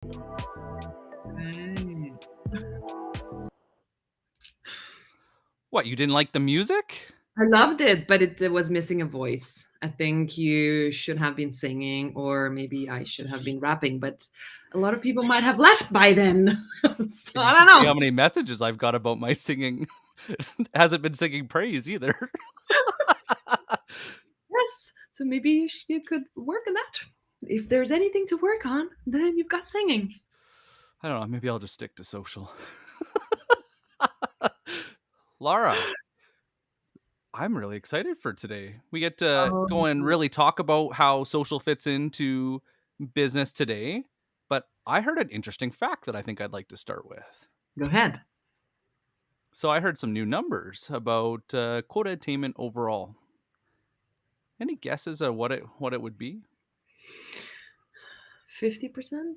Right. What, you didn't like the music? I loved it, but it was missing a voice. I think you should have been singing, or maybe I should have been rapping, but a lot of people might have left by then. So I You don't see how know. many messages I've got about my singing. Hasn't been singing praise either. Yes. So maybe you could work on that. If there's anything to work on, then you've got singing. I don't know. Maybe I'll just stick to social. Laura, I'm really excited for today. We get to go and really talk about how social fits into business today. But I heard an interesting fact that I think I'd like to start with. Go ahead. So I heard some new numbers about quota attainment overall. Any guesses at what it would be? 50%?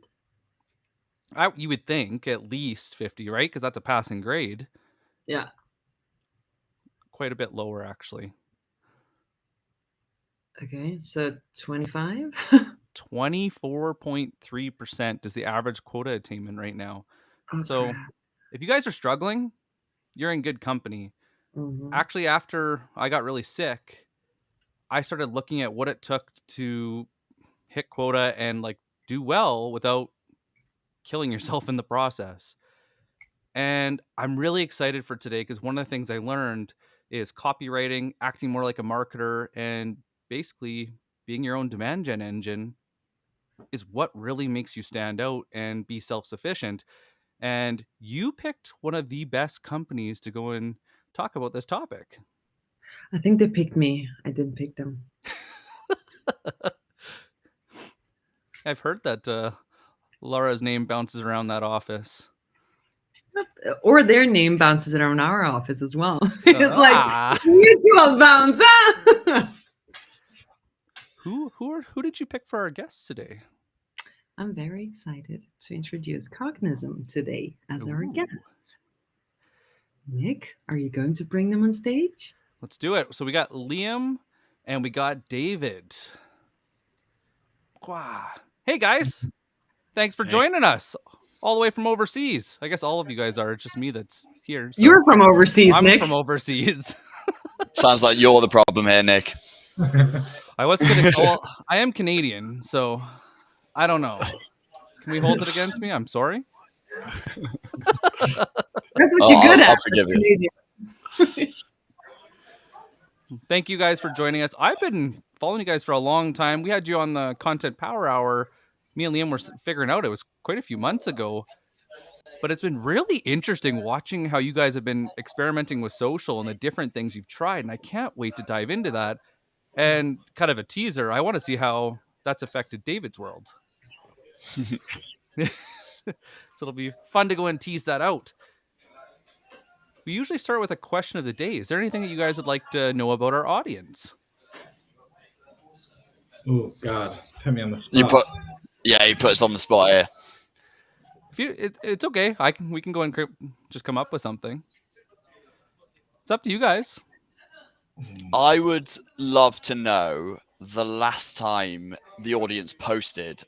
You would think at least 50, right? Because that's a passing grade. Yeah. Quite a bit lower, actually. Okay, so 25? 24.3% is the average quota attainment right now. Oh, So crap. if you guys are struggling, you're in good company. Mhm. Actually, after I got really sick, I started looking at what it took to hit quota and like do well without killing yourself in the process. And I'm really excited for today because one of the things I learned is copywriting, acting more like a marketer, and basically being your own demand gen engine is what really makes you stand out and be self-sufficient. And you picked one of the best companies to go and talk about this topic. I think they picked me. I didn't pick them. I've heard that Laura's name bounces around that office. Or their name bounces around our office as well. It's like mutual bounce. Who did you pick for our guests today? I'm very excited to introduce Cognism today as our guest. Nick, are you going to bring them on stage? Let's do it. So we got Liam and we got David. Hey guys, thanks for joining us all the way from overseas. I guess all of you guys are. It's just me that's here. So You're from overseas, I'm Nick. from overseas. Sounds like you're the problem here, Nick. I was gonna. Well, I am Canadian, so I don't know. Can we hold it against me? I'm sorry. That's what you're good at. I'll forgive you. Thank you guys for joining us. I've been following you guys for a long time. We had you on the Content Power Hour. Me and Liam were figuring out it was quite a few months ago. But it's been really interesting watching how you guys have been experimenting with social and the different things you've tried. And I can't wait to dive into that. And kind of a teaser, I want to see how that's affected David's world. So it'll be fun to go and tease that out. We usually start with a question of the day. Is there anything that you guys would like to know about our audience? Oh God, put me on the spot. You put us on the spot here. It's okay. We can go and just come up with something. It's up to you guys. I would love to know the last time the audience did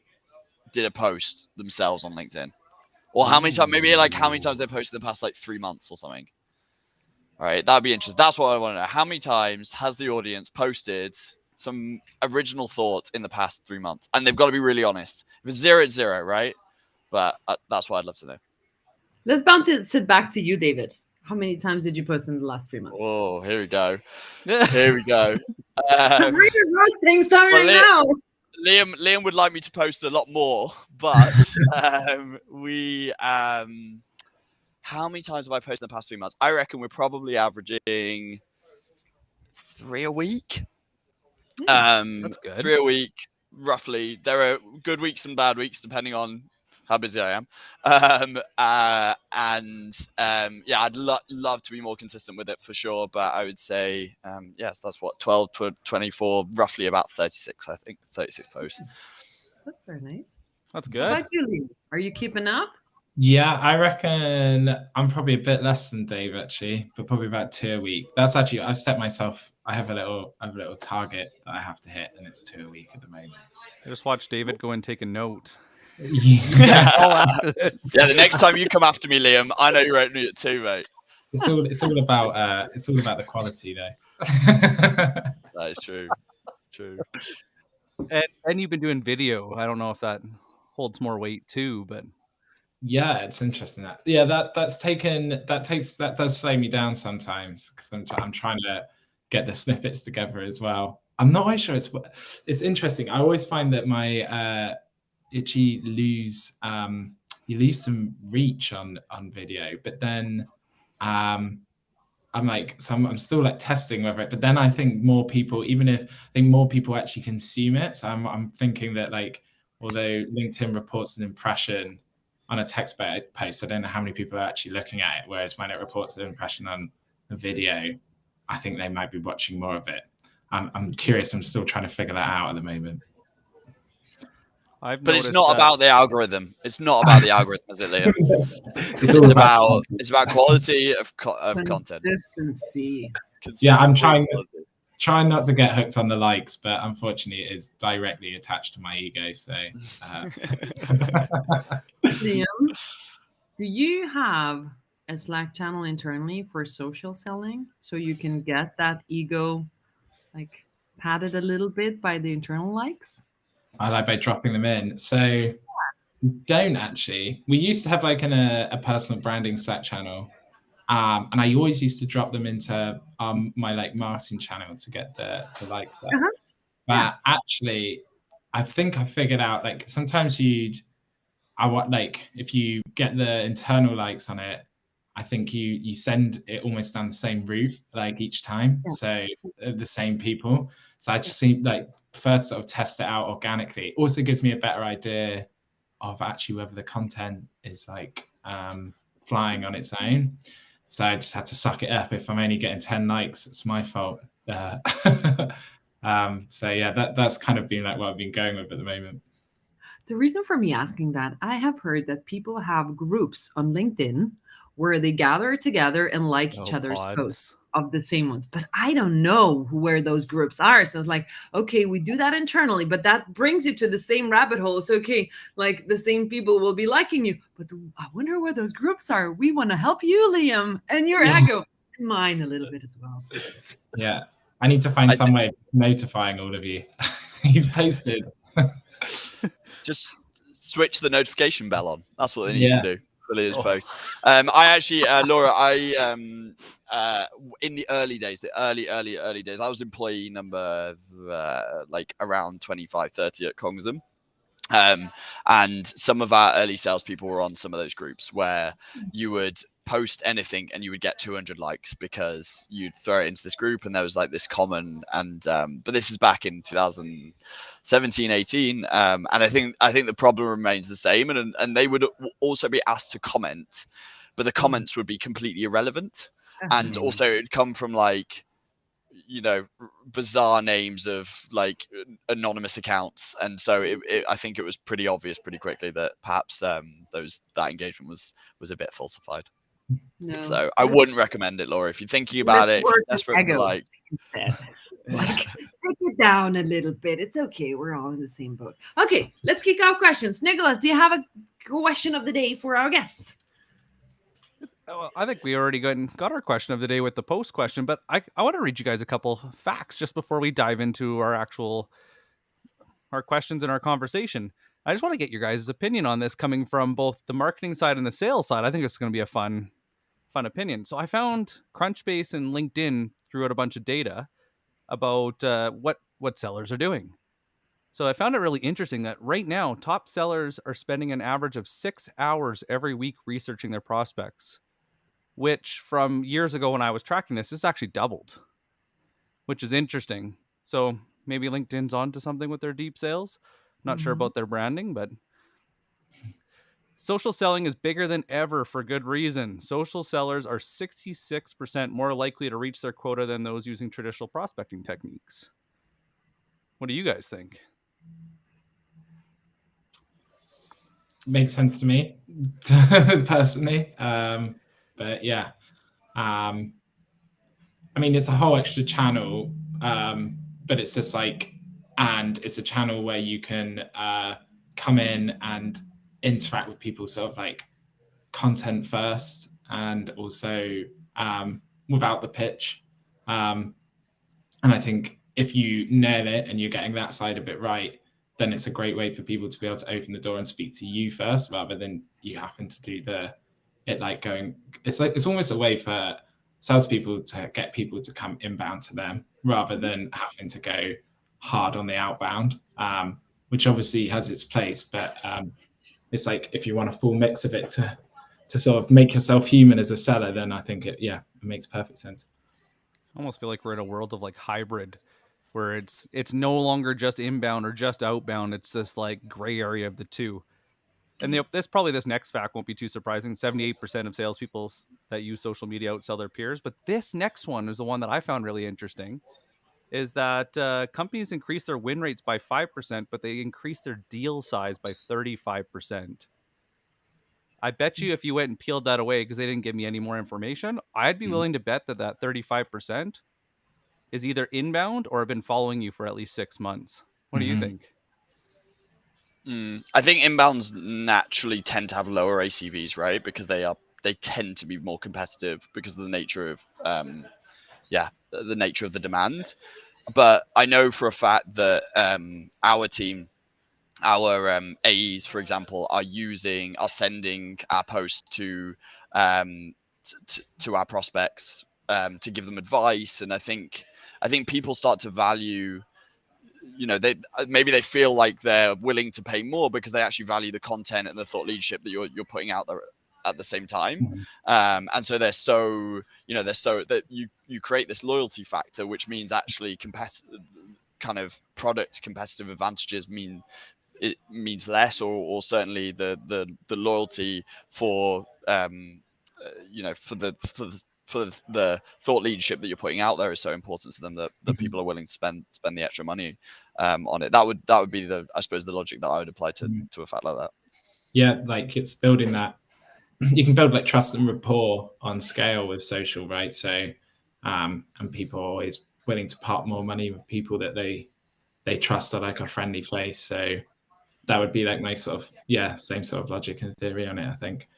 a post themselves on LinkedIn, or how many times, how many times they posted in the past 3 months or something. All right, that'd be interesting. That's what I want to know. How many times has the audience posted some original thoughts in the past 3 months? And they've got to be really honest. If it's 0, it's 0, right? But that's what I'd love to know. Let's bounce it back to you, David. How many times did you post in the last 3 months? Oh, here we go. Here we go. Things starting now. Liam would like me to post a lot more, but how many times have I posted in the past 3 months? I reckon we're probably averaging 3 a week. That's good. 3 a week, roughly. There are good weeks and bad weeks, depending on how busy I am. I'd love to be more consistent with it for sure. But I would say, yes, that's what, 12 to 24, roughly about 36, I think, 36 posts. That's very nice. That's good. How about you, Lee? Are you keeping up? Yeah, I reckon I'm probably a bit less than Dave actually, but probably about 2 a week. That's actually, I've set myself, I have a little target that I have to hit, and it's 2 a week at the moment. I just watched David go and take a note. Yeah. All after this. Yeah, the next time you come after me, Liam, I know you're opening it too, mate. It's all about the quality, though. That is true. True. And you've been doing video. I don't know if that holds more weight too, but Yeah, it's interesting that that does slow me down sometimes because I'm trying to get the snippets together as well. I'm not quite sure. It's interesting. I always find that my itchy lose you lose some reach on video, but then I'm still like testing whether it, but then I think more people, even if I think more people actually consume it. So I'm thinking that like, although LinkedIn reports an impression on a text post, I don't know how many people are actually looking at it. Whereas when it reports an impression on a video, I think they might be watching more of it. I'm curious. I'm still trying to figure that out at the moment. But it's not about the algorithm. It's not about the algorithm, is it, Liam? It's about quality of content. Consistency. Yeah, I'm trying not to get hooked on the likes, but unfortunately, it is directly attached to my ego. So, Liam, do you have a Slack channel internally for social selling so you can get that ego like patted a little bit by the internal likes? I like by dropping them in. So don't actually. We used to have like a personal branding Slack channel, and I always used to drop them into my like marketing channel to get the likes up. But actually, I think I figured out like sometimes if you get the internal likes on it, I think you send it almost down the same route like each time, so the same people. So I just think like prefer to sort of test it out organically. It also gives me a better idea of actually whether the content is like flying on its own. So I just had to suck it up. If I'm only getting 10 likes, it's my fault. So yeah, that's kind of been like what I've been going with at the moment. The reason for me asking that, I have heard that people have groups on LinkedIn where they gather together and like each other's posts of the same ones. But I don't know where those groups are. So it's like, okay, we do that internally, but that brings you to the same rabbit hole. So, okay, like the same people will be liking you. But I wonder where those groups are. We want to help you, Liam, and your ego, and mine a little bit as well. Yeah, I need to find some way of notifying all of you. He's posted. Just switch the notification bell on. That's what they need to do. Brilliant post. I actually, Laura, in the early days, the early days, I was employee number like around 25, 30 at Cognism. And some of our early salespeople were on some of those groups where you would post anything and you would get 200 likes because you'd throw it into this group and there was like this common but this is back in 2017 18 and I think the problem remains the same and they would also be asked to comment, but the comments would be completely irrelevant and also it'd come from like, you know, bizarre names of like anonymous accounts, and so I think it was pretty obvious pretty quickly that perhaps that engagement was a bit falsified. No. So I wouldn't recommend it, Laura. If you're thinking about it, if you're desperate for like, like take it down a little bit. It's okay. We're all in the same boat. Okay, let's kick off questions. Nicholas, do you have a question of the day for our guests? Well, I think we already got our question of the day with the post question, but I want to read you guys a couple facts just before we dive into our questions and our conversation. I just want to get your guys' opinion on this coming from both the marketing side and the sales side. I think it's going to be a fun opinion. So I found Crunchbase and LinkedIn threw out a bunch of data about what sellers are doing. So I found it really interesting that right now, top sellers are spending an average of 6 hours every week researching their prospects, which from years ago when I was tracking this actually doubled, which is interesting. So maybe LinkedIn's onto something with their deep sales. Not sure about their branding, but social selling is bigger than ever for good reason. Social sellers are 66% more likely to reach their quota than those using traditional prospecting techniques. What do you guys think? Makes sense to me, personally. But yeah, I mean, it's a whole extra channel, but it's just like, and it's a channel where you can come in and interact with people sort of like content first, and also without the pitch. And I think if you nail it and you're getting that side of it right, then it's a great way for people to be able to open the door and speak to you first, rather than you having to do it's almost a way for salespeople to get people to come inbound to them, rather than having to go hard on the outbound, which obviously has its place, but it's like, if you want a full mix of it to sort of make yourself human as a seller, then I think it makes perfect sense. I almost feel like we're in a world of like hybrid, where it's no longer just inbound or just outbound. It's this like gray area of the two. And this next fact won't be too surprising. 78% of salespeople that use social media outsell their peers. But this next one is the one that I found really interesting, is that companies increase their win rates by 5%, but they increase their deal size by 35%. I bet you if you went and peeled that away, because they didn't give me any more information, I'd be willing to bet that 35% is either inbound or have been following you for at least 6 months. What do you think? I think inbounds naturally tend to have lower ACVs, right? Because they tend to be more competitive because of the nature of the nature of the demand. But I know for a fact that our team, our AEs, for example, are sending our posts to our prospects to give them advice, and I think people start to value. They feel like they're willing to pay more because they actually value the content and the thought leadership that you're putting out there at the same time. And so they're so that you create this loyalty factor, which means actually kind of product competitive advantages means less, or certainly the loyalty for for the thought leadership that you're putting out there is so important to them that people are willing to spend the extra money on it. That would be I suppose the logic that I would apply to a fact like that. Yeah, like it's building that. You can build like trust and rapport on scale with social, right? So and people are always willing to part more money with people that they trust are like a friendly face. So that would be like my sort of same sort of logic and theory on it, I think.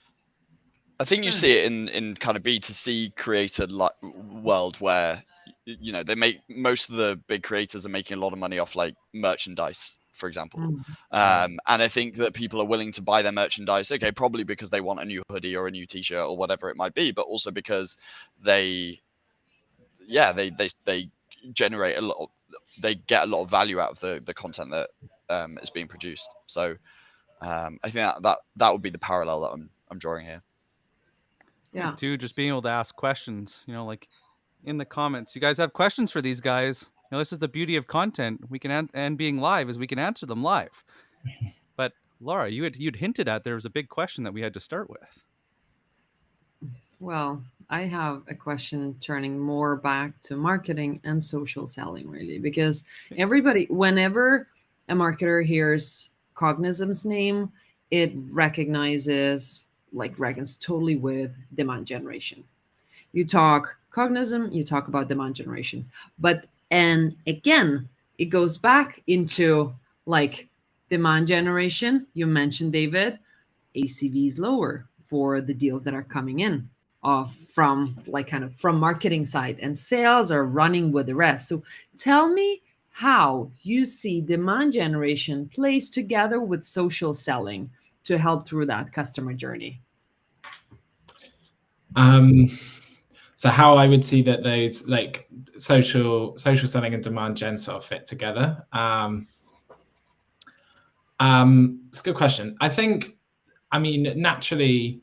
I think you see it in kind of B2C creator world, where they make, most of the big creators are making a lot of money off like merchandise, for example. And I think that people are willing to buy their merchandise, probably because they want a new hoodie or a new t-shirt or whatever it might be, but also because they generate they get a lot of value out of the content that is being produced. So I think that would be the parallel that I'm drawing here. Yeah. Too, just being able to ask questions, like in the comments, you guys have questions for these guys. This is the beauty of content. We can and being live is we can answer them live. But Laura, you'd hinted at there was a big question that we had to start with. Well, I have a question turning more back to marketing and social selling, really, because whenever a marketer hears Cognism's name, it reckons totally with demand generation. You talk Cognism, you talk about demand generation, and again, it goes back into like demand generation. You mentioned, David, ACV is lower for the deals that are coming in from marketing side, and sales are running with the rest. So tell me how you see demand generation plays together with social selling to help through that customer journey. So how I would see that those like social selling and demand gen sort of fit together. It's a good question. I think, naturally,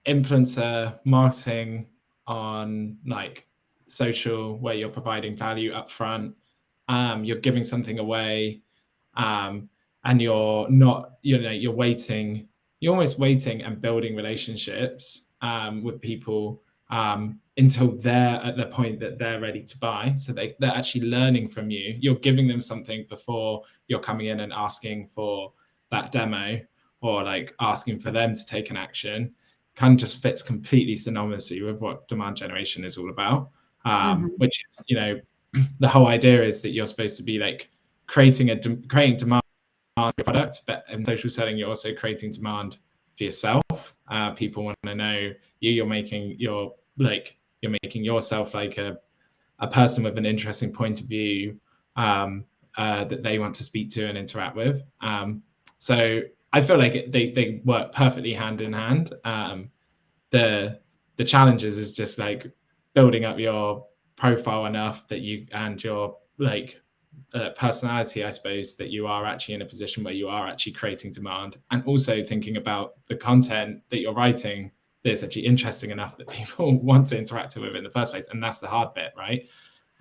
influencer marketing on like social, where you're providing value up front, you're giving something away, and you're not, you're almost waiting and building relationships with people until they're at the point that they're ready to buy. So they're actually learning from you. You're giving them something before you're coming in and asking for that demo, or like asking for them to take an action. Kind of just fits completely synonymously with what demand generation is all about, which is, the whole idea is that you're supposed to be like creating demand for your product, but in social selling, you're also creating demand for yourself. People want to know you're making yourself like a person with an interesting point of view that they want to speak to and interact with. So I feel like they work perfectly hand in hand. The challenges is just like building up your profile enough that you and your like personality, I suppose, that you are actually in a position where you are actually creating demand, and also thinking about the content that you're writing that's actually interesting enough that people want to interact with in the first place. And that's the hard bit, right?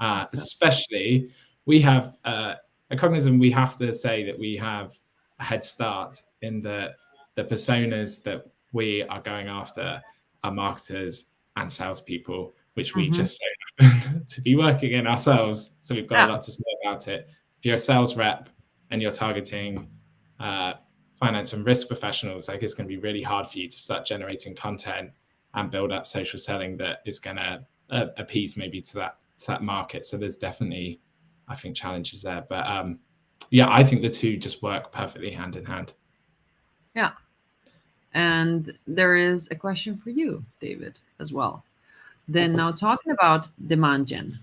Especially we have at Cognism, we have to say that we have a head start in the personas that we are going after are marketers and salespeople, which we just so happen to be working in ourselves. So we've got a lot to say about it. If you're a sales rep and you're targeting finance and risk professionals, like it's going to be really hard for you to start generating content and build up social selling that is going to appease maybe to that market. So there's definitely, I think, challenges there. But yeah, I think the two just work perfectly hand in hand. Yeah. And there is a question for you, David, as well. Then now talking about demand gen.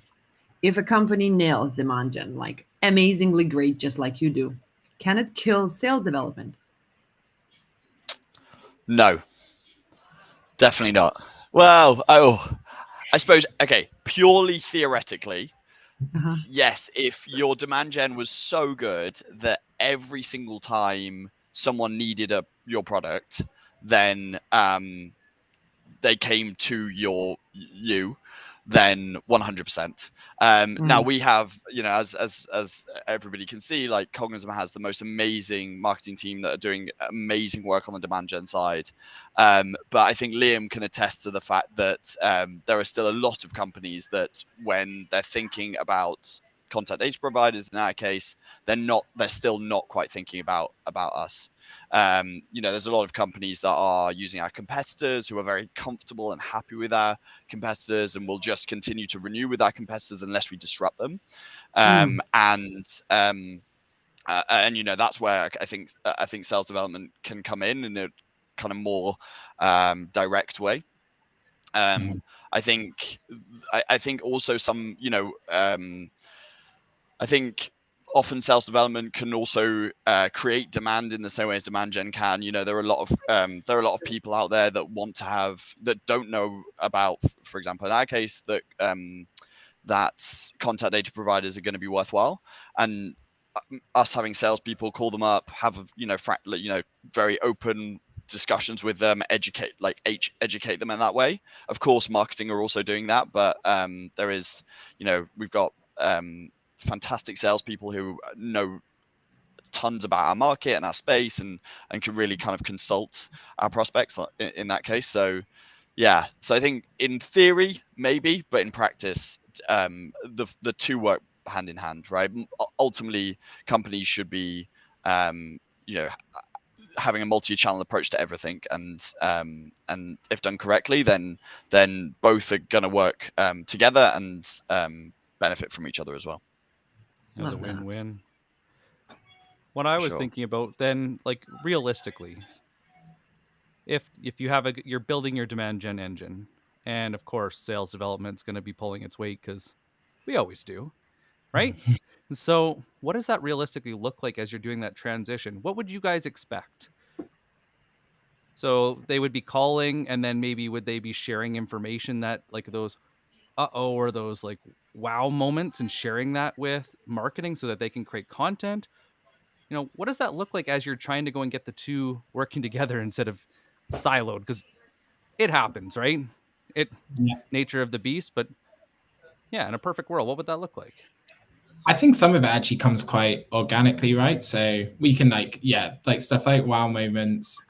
If a company nails demand gen, like amazingly great, just like you do, can it kill sales development? No, definitely not. Well, I suppose, okay, purely theoretically, yes, if your demand gen was so good that every single time someone needed your product, then they came to you, then 100%. Now we have, as everybody can see, like Cognism has the most amazing marketing team that are doing amazing work on the demand gen side. But I think Liam can attest to the fact that there are still a lot of companies that when they're thinking about contact data providers, in our case, they're still not quite thinking about us. There's a lot of companies that are using our competitors who are very comfortable and happy with our competitors and will just continue to renew with our competitors unless we disrupt them. And that's where I think sales development can come in a kind of more direct way. I think also some, I think often sales development can also create demand in the same way as demand gen can. There are a lot of people out there that don't know about, for example, in our case, that contact data providers are going to be worthwhile, and us having salespeople call them up, have very open discussions with them, educate them in that way. Of course, marketing are also doing that, but there is, we've got fantastic salespeople who know tons about our market and our space and can really kind of consult our prospects in that case. So yeah, so I think in theory maybe, but in practice the two work hand in hand, right? Ultimately, companies should be having a multi-channel approach to everything, and if done correctly, then both are going to work together and benefit from each other as well. Yeah, the win-win. What I was thinking about then, like realistically, if you're building your demand gen engine, and of course sales development's going to be pulling its weight because we always do, right? So what does that realistically look like as you're doing that transition? What would you guys expect? So they would be calling, and then maybe would they be sharing information that like those or those like wow moments and sharing that with marketing so that they can create content? What does that look like as you're trying to go and get the two working together instead of siloed? Because it happens, right? Nature of the beast. But yeah, in a perfect world, what would that look like? I think some of it actually comes quite organically, right? So we can like stuff like wow moments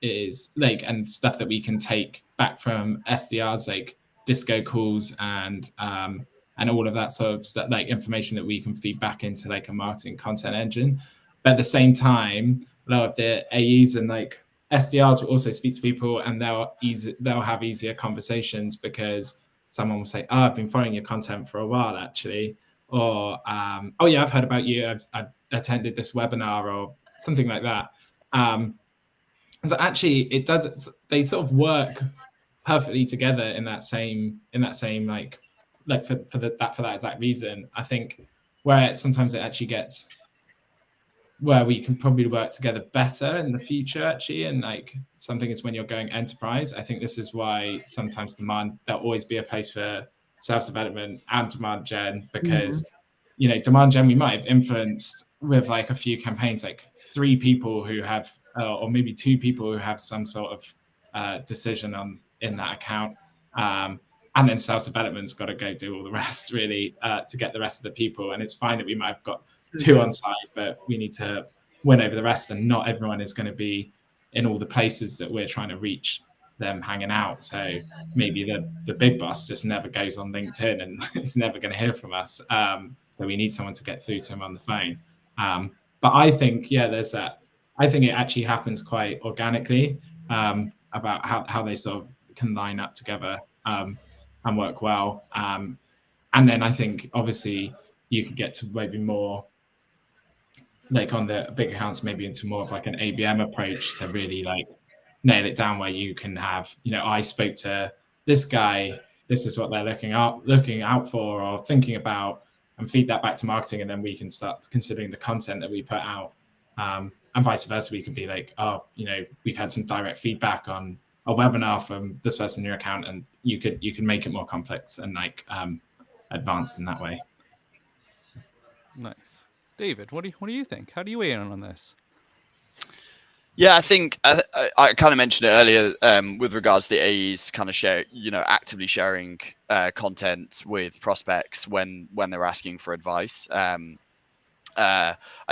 is like, and stuff that we can take back from SDRs, like disco calls and all of that sort of stuff, like information that we can feed back into like a marketing content engine. But at the same time, a lot of the AEs and like SDRs will also speak to people, and they'll have easier conversations because someone will say, "Oh, I've been following your content for a while, actually." Or, oh yeah, I've heard about you. I've attended this webinar, or something like that. So actually, it does. They sort of work perfectly together in that same like for that exact reason. I think where sometimes it actually gets where we can probably work together better in the future, actually. And like something is when you're going enterprise. I think this is why sometimes there'll always be a place for self-development and demand gen, because demand gen we might have influenced with like a few campaigns, like 3 people who have or maybe 2 people who have some sort of decision in that account. And then self-development's got to go do all the rest, really, to get the rest of the people. And it's fine that we might have got 2 on site, but we need to win over the rest, and not everyone is going to be in all the places that we're trying to reach them hanging out. So maybe the big boss just never goes on LinkedIn and is never going to hear from us. So we need someone to get through to him on the phone. But I think, there's that. I think it actually happens quite organically, about how they sort of can line up together and work well. And then I think obviously you could get to maybe more like on the big accounts, maybe into more of like an ABM approach to really like nail it down, where you can have, I spoke to this guy, this is what they're looking out for or thinking about, and feed that back to marketing. And then we can start considering the content that we put out. And vice versa, we could be like, we've had some direct feedback on a webinar from this person in your account, and you can make it more complex and like advanced in that way. Nice. David, what do you think? How do you weigh in on this? Yeah, I think I kind of mentioned it earlier with regards to the AEs kind of actively sharing content with prospects when they're asking for advice. I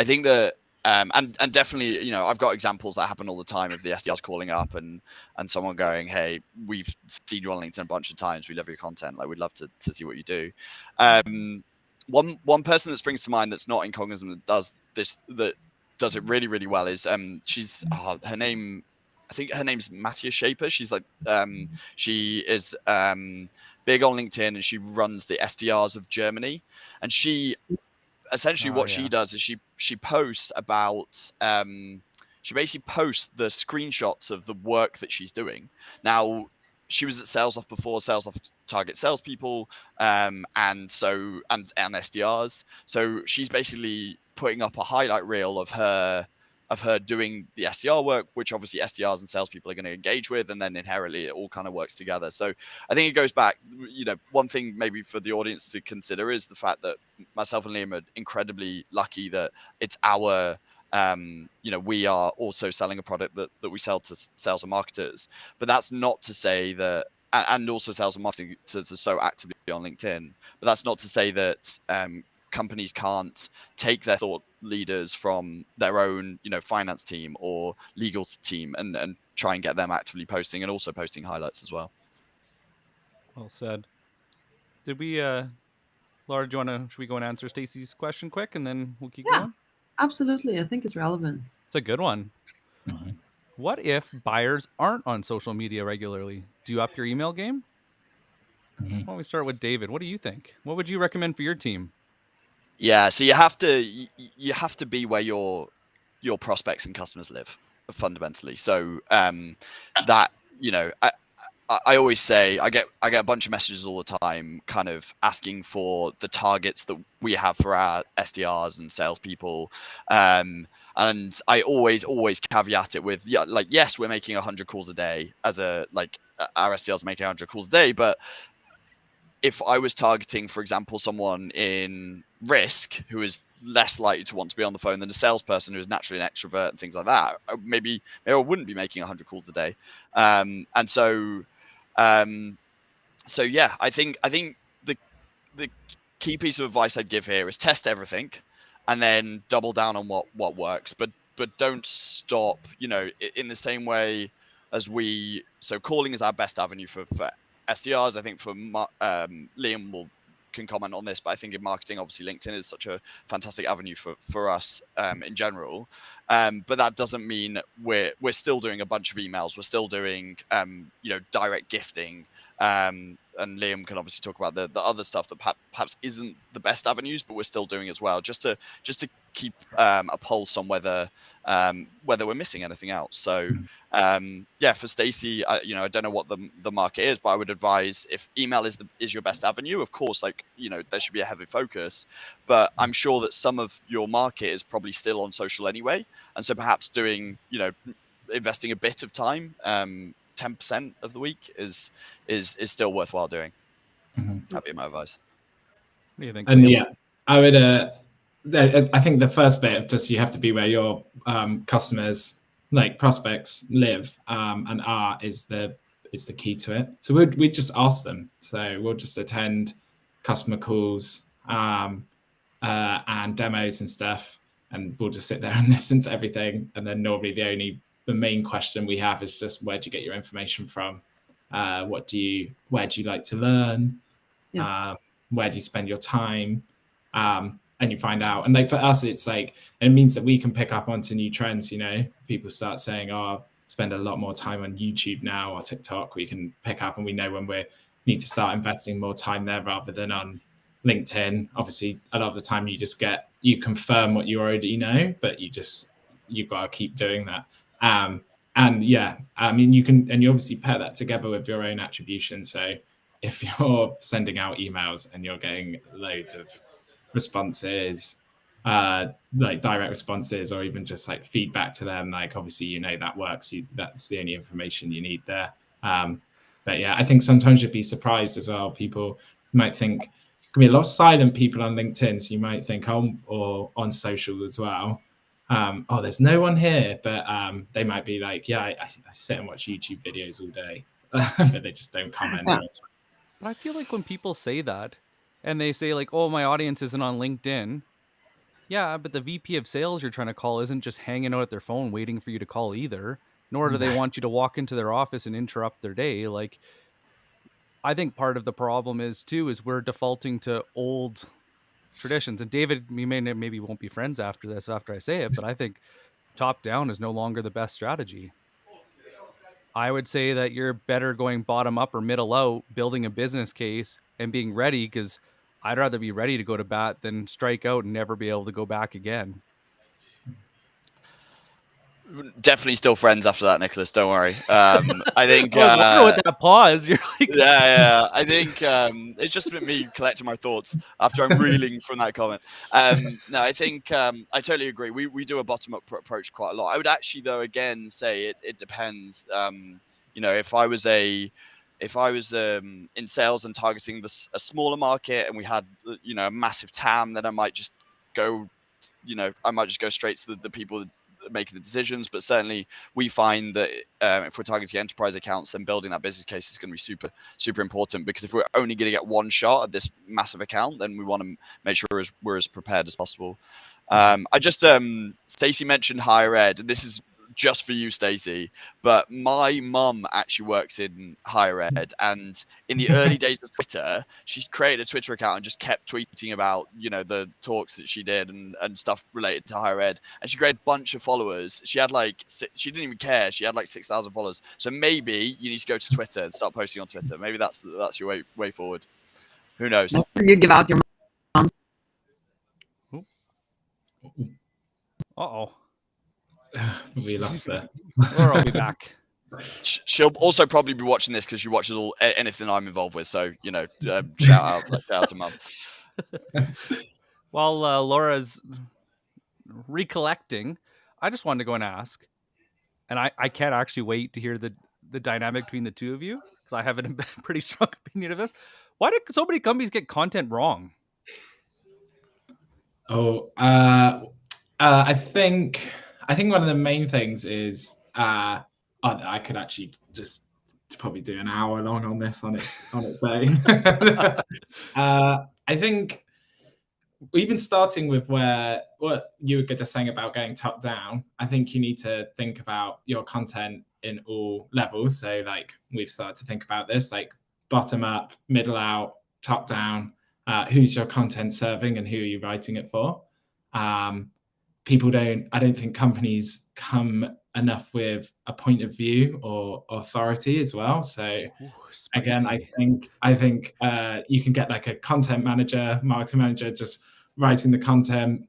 think that and definitely, I've got examples that happen all the time of the SDRs calling up and someone going, "Hey, we've seen you on LinkedIn a bunch of times. We love your content. Like, we'd love to see what you do." One person that springs to mind that's not in Cognism that does this, that does it really, really well is she's her name. I think her name's Mattia Shaper. She's like she is big on LinkedIn, and she runs the SDRs of Germany. And she essentially what she does is she posts about she basically posts the screenshots of the work that she's doing. Now, she was at SalesLoft before. SalesLoft target salespeople and SDRs. So she's basically putting up a highlight reel of her doing the SDR work, which obviously SDRs and salespeople are going to engage with, and then inherently it all kind of works together. So I think it goes back, one thing maybe for the audience to consider is the fact that myself and Liam are incredibly lucky that it's our we are also selling a product that we sell to sales and marketers. But that's not to say that, and also sales and marketing to so actively on LinkedIn, but that's not to say that companies can't take their thought leaders from their own, finance team or legal team and try and get them actively posting and also posting highlights as well. Well said. Did we, Laura, should we go and answer Stacey's question quick and then we'll keep going? Absolutely. I think it's relevant. It's a good one. Mm-hmm. What if buyers aren't on social media regularly? Do you up your email game? Mm-hmm. Why don't we start with David? What do you think? What would you recommend for your team? Yeah, so you have to be where your prospects and customers live, fundamentally. So that, I always say I get a bunch of messages all the time, kind of asking for the targets that we have for our SDRs and salespeople, and I always caveat it with yes, we're making 100 calls a day our SDRs making 100 calls a day, but if I was targeting, for example, someone in risk who is less likely to want to be on the phone than a salesperson who is naturally an extrovert and things like that, maybe I wouldn't be making 100 calls a day, So yeah, I think the key piece of advice I'd give here is test everything, and then double down on what works, but don't stop. In the same way as calling is our best avenue for SDRs. I think for Liam can comment on this, but I think in marketing, obviously LinkedIn is such a fantastic avenue for us in general. But that doesn't mean we're still doing a bunch of emails. We're still doing direct gifting, and Liam can obviously talk about the other stuff that perhaps isn't the best avenues, but we're still doing as well, just to keep a pulse on whether we're missing anything else. So yeah, for Stacey, I don't know what the market is, but I would advise, if email is your best avenue, of course, like, there should be a heavy focus, but I'm sure that some of your market is probably still on social anyway, and so perhaps doing, investing a bit of time, 10% of the week is still worthwhile doing. That'd be my advice. What do you think, And Liam? yeah, I would. I think the first bit of just, you have to be where your customers, like prospects, live and are is the key to it. So we'd just ask them. So we'll just attend customer calls and demos and stuff, and we'll just sit there and listen to everything. And then normally the main question we have is just, where do you get your information from? Where do you like to learn? Yeah. Where do you spend your time? And you find out. And like for us, it's like, it means that we can pick up onto new trends. People start saying, "Oh, spend a lot more time on YouTube now or TikTok." We can pick up, and we know when we need to start investing more time there rather than on LinkedIn. Obviously, a lot of the time you confirm what you already know, but you've got to keep doing that. And yeah, I mean, you obviously pair that together with your own attribution. So if you're sending out emails and you're getting loads of responses, like direct responses, or even just like feedback to them, like obviously that works. That's the only information you need there. But yeah, I think sometimes you'd be surprised as well. People might think there can be a lot of silent people on LinkedIn, so you might think, or on social as well, there's no one here, but they might be like, yeah, I sit and watch YouTube videos all day, but they just don't comment. Yeah. But I feel like when people say that, and they say like, "Oh, my audience isn't on LinkedIn," yeah, but the VP of sales you're trying to call isn't just hanging out at their phone waiting for you to call either, nor do they want you to walk into their office and interrupt their day. Like, I think part of the problem is we're defaulting to old traditions. And David, we maybe won't be friends after I say it, but I think top down is no longer the best strategy. I would say that you're better going bottom up or middle out, building a business case and being ready, because I'd rather be ready to go to bat than strike out and never be able to go back again. Definitely still friends after that, Nicholas. Don't worry. I think. I was wondering with that pause. You're like, yeah. I think it's just been me collecting my thoughts after I'm reeling from that comment. No, I think I totally agree. We do a bottom-up approach quite a lot. I would actually, though, again say it depends. If I was in sales and targeting a smaller market, and we had a massive TAM, then I might just go. I might just go straight to the people making the decisions. But certainly we find that if we're targeting enterprise accounts, then building that business case is going to be super, super important, because if we're only going to get one shot at this massive account, then we want to make sure we're as prepared as possible. Stacey mentioned higher ed, and this is just for you, Stacey, but my mum actually works in higher ed, and in the early days of Twitter, she created a Twitter account and just kept tweeting about the talks that she did and stuff related to higher ed, and she created a bunch of followers. She had she didn't even care. She had 6,000 followers. So maybe you need to go to Twitter and start posting on Twitter. Maybe that's your way forward. Who knows? Make sure you give out your mom's. Uh-oh. We lost her. Or I'll be back. She'll also probably be watching this because she watches anything I'm involved with. So shout out to mum. While Laura's recollecting, I just wanted to go and ask, and I can't actually wait to hear the dynamic between the two of you, because I have a pretty strong opinion of this. Why did so many companies get content wrong? I think one of the main things is I could actually just probably do an hour long on this on its own. I think even starting with what you were just saying about going top down, I think you need to think about your content in all levels. So we've started to think about this, bottom up, middle out, top down. Who's your content serving and who are you writing it for? I don't think companies come enough with a point of view or authority as well. So again, I think you can get like a content manager, marketing manager, just writing the content,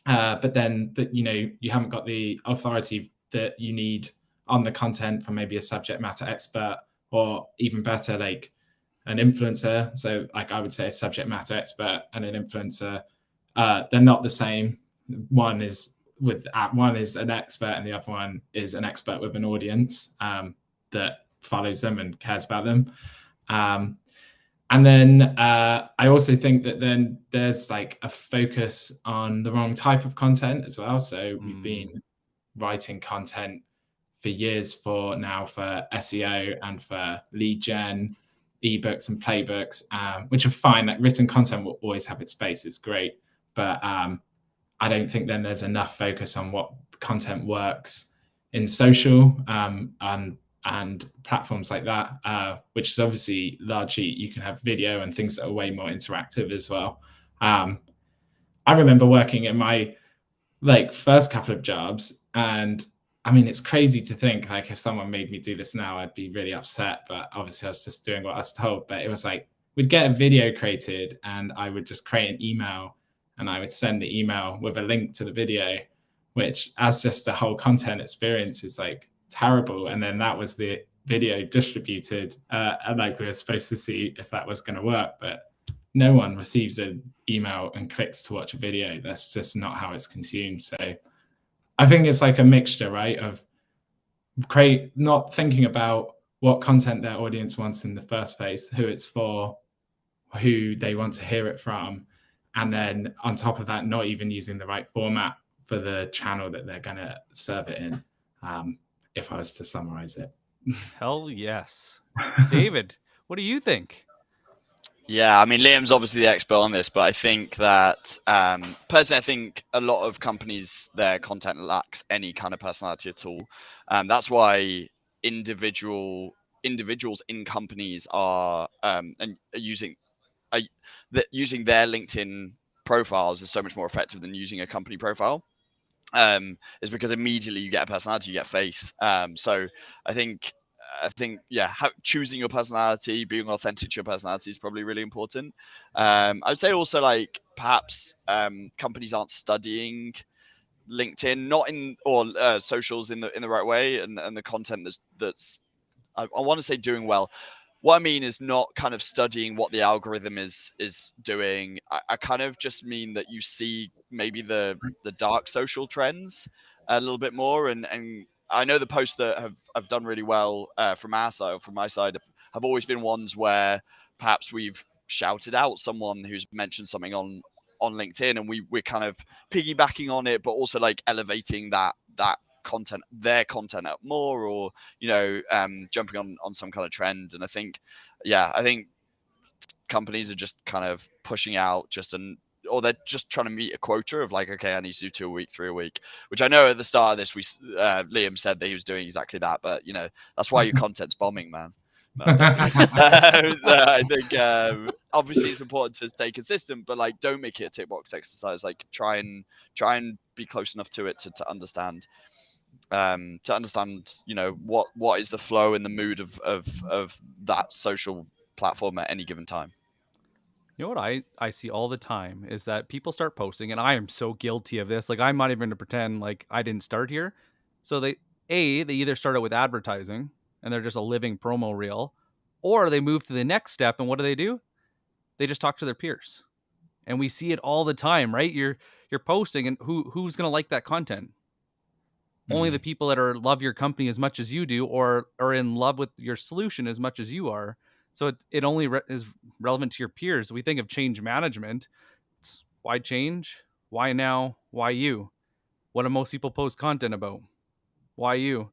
but then that you haven't got the authority that you need on the content from maybe a subject matter expert, or even better, like an influencer. So like I would say a subject matter expert and an influencer, they're not the same. One is an expert and the other one is an expert with an audience that follows them and cares about them. And then I also think that then there's like a focus on the wrong type of content as well. So we've been writing content for years for SEO and for lead gen, ebooks and playbooks, which are fine. Like written content will always have its space. It's great. But I don't think then there's enough focus on what content works in social and platforms like that, which is obviously largely you can have video and things that are way more interactive as well. I remember working in my first couple of jobs, and I mean, it's crazy to think like if someone made me do this now, I'd be really upset. But obviously, I was just doing what I was told. But it was like we'd get a video created, and I would just create an email, and I would send the email with a link to the video, which, as just the whole content experience, is like terrible. And then that was the video distributed, and like we were supposed to see if that was going to work, but no one receives an email and clicks to watch a video. That's just not how it's consumed. So I think it's like a mixture, right, of not thinking about what content their audience wants in the first place, who it's for, who they want to hear it from, and then on top of that, not even using the right format for the channel that they're going to serve it in, if I was to summarize it. Hell yes. David, what do you think? Yeah, I mean, Liam's obviously the expert on this, but I think that personally, I think a lot of companies, their content lacks any kind of personality at all. That's why individuals in companies are using their LinkedIn profiles is so much more effective than using a company profile. Is because immediately you get a personality, you get a face. So I think yeah, choosing your personality, being authentic to your personality is probably really important. I would say also like perhaps companies aren't studying LinkedIn, not in or socials in the right way, and the content that's I want to say doing well. What I mean is not kind of studying what the algorithm is doing. I kind of just mean that you see maybe the dark social trends a little bit more, and I know the posts that have done really well from my side have always been ones where perhaps we've shouted out someone who's mentioned something on LinkedIn, and we're kind of piggybacking on it, but also like elevating their content up more, or jumping on some kind of trend. And I think companies are just kind of pushing out or they're just trying to meet a quota of like, okay, I need to do 2 a week, 3 a week, which I know at the start of this Liam said that he was doing exactly that, but that's why your content's bombing, man. I think obviously it's important to stay consistent, but like don't make it a tick box exercise. Like try and be close enough to it to understand what is the flow and the mood of that social platform at any given time. You know what I see all the time is that people start posting, and I am so guilty of this. Like I'm not even going to pretend like I didn't start here. So they either started with advertising and they're just a living promo reel, or they move to the next step, and what do? They just talk to their peers. And we see it all the time, right? You're posting, and who's going to like that content? Only the people that love your company as much as you do, or are in love with your solution as much as you are. So it only is relevant to your peers. We think of change management. It's why change? Why now? Why you? What do most people post content about? Why you?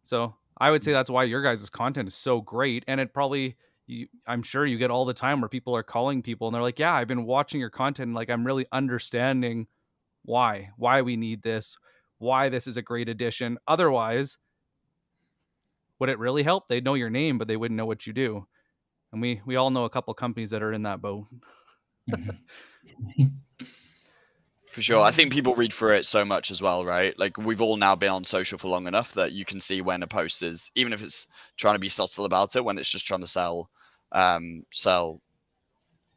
So I would say that's why your guys' content is so great. And it probably, I'm sure you get all the time where people are calling people and they're like, yeah, I've been watching your content. And like, I'm really understanding why we need this, why this is a great addition. Otherwise, would it really help? They'd know your name, but they wouldn't know what you do. And we all know a couple companies that are in that boat. For sure. I think people read through it so much as well, right? Like we've all now been on social for long enough that you can see when a post is, even if it's trying to be subtle about it, when it's just trying to sell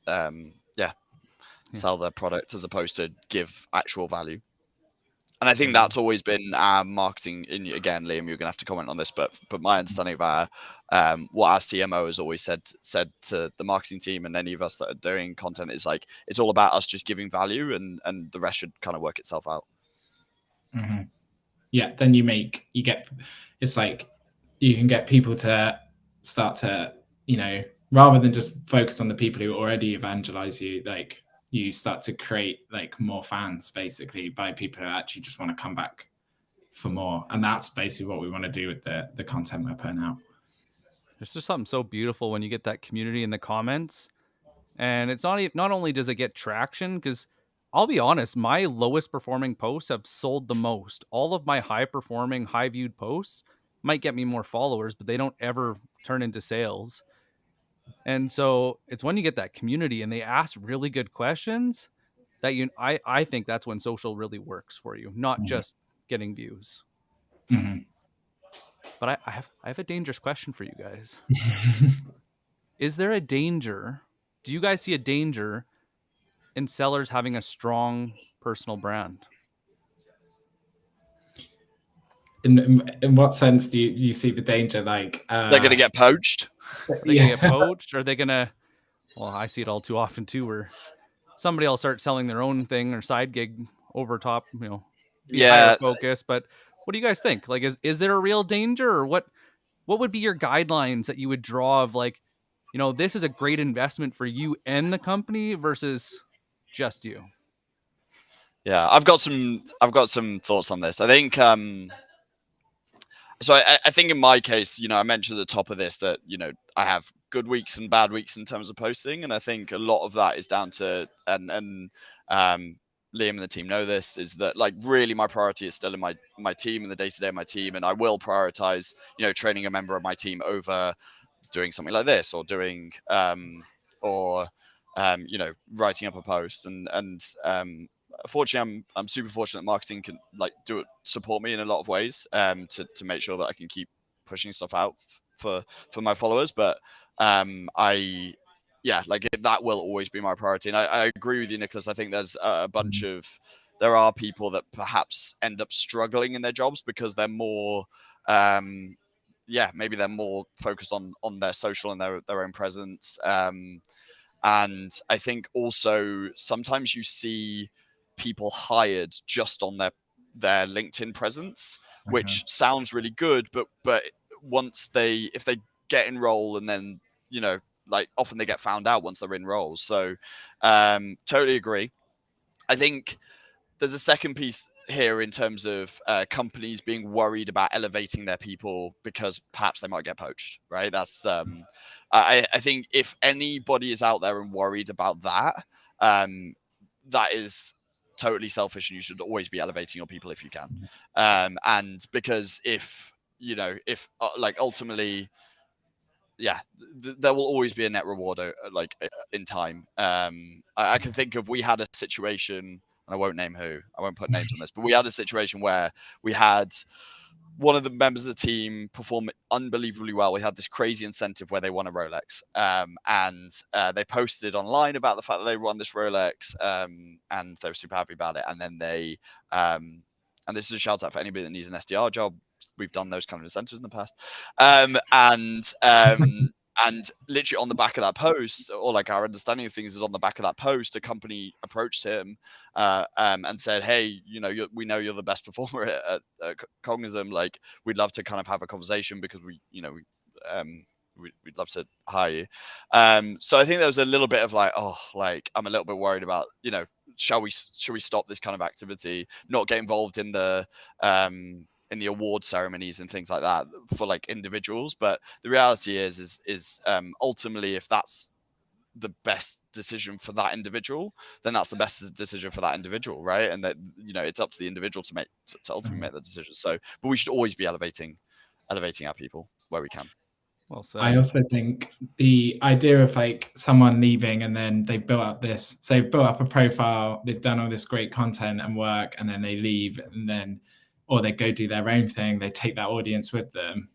their product as opposed to give actual value. And I think that's always been our marketing. Again, Liam, you're going to have to comment on this, but my understanding of what our CMO has always said to the marketing team and any of us that are doing content is like, it's all about us just giving value, and the rest should kind of work itself out. Mm-hmm. Yeah, then it's like you can get people to start to, rather than just focus on the people who already evangelize you, like you start to create like more fans basically by people who actually just want to come back for more. And that's basically what we want to do with the content we're putting out. There's just something so beautiful when you get that community in the comments. And it's not only does it get traction, because I'll be honest, my lowest performing posts have sold the most. All of my high performing, high viewed posts might get me more followers, but they don't ever turn into sales. And so it's when you get that community and they ask really good questions that I think that's when social really works for you, not just getting views. But I have a dangerous question for you guys. Is there a danger? Do you guys see a danger in sellers having a strong personal brand? In what sense do you see the danger? Like they're going to get poached. Are they going to get poached? Or are they going to? Well, I see it all too often too, where somebody will start selling their own thing or side gig over top, be higher focus. But what do you guys think? Like, is there a real danger, or what would be your guidelines that you would draw of like, this is a great investment for you and the company versus just you? Yeah, I've got some thoughts on this. I think so I think in my case, I mentioned at the top of this that, I have good weeks and bad weeks in terms of posting. And I think a lot of that is down to, and Liam and the team know this, is that like really my priority is still in my team and the day-to-day of my team. And I will prioritize, training a member of my team over doing something like this or doing, writing up a post. And fortunately, I'm super fortunate marketing can like support me in a lot of ways to make sure that I can keep pushing stuff out for my followers. But that will always be my priority. And I agree with you, Nicholas. I think there's there are people that perhaps end up struggling in their jobs because they're more maybe they're more focused on their social and their own presence. And I think also sometimes you see people hired just on their LinkedIn presence, which sounds really good, but if they get in role and then, like often they get found out once they're in role. So totally agree. I think there's a second piece here in terms of companies being worried about elevating their people because perhaps they might get poached, right? That's I think if anybody is out there and worried about that, that is totally selfish, and you should always be elevating your people if you can. And because if ultimately, there will always be a net reward in time. I can think of, we had a situation, and I won't name who, I won't put names on this, but we had a situation where we had one of the members of the team perform unbelievably well. We had this crazy incentive where they won a Rolex, and they posted online about the fact that they won this Rolex, and they were super happy about it. And then they, and this is a shout out for anybody that needs an SDR job. We've done those kind of incentives in the past, and literally on the back of that post, or like our understanding of things is on the back of that post, a company approached him and said, "Hey, we know you're the best performer at Cognism. Like, we'd love to kind of have a conversation because we'd love to hire you." So I think there was a little bit of like, I'm a little bit worried about, shall we stop this kind of activity, not get involved in the award ceremonies and things like that for like individuals. But the reality is ultimately, if that's the best decision for that individual, then that's the best decision for that individual, right? And that, it's up to the individual to ultimately make the decision. So, but we should always be elevating our people where we can. Well said. I also think the idea of like someone leaving and then they've built up a profile, they've done all this great content and work, and then they leave, and then, or they go do their own thing, they take that audience with them.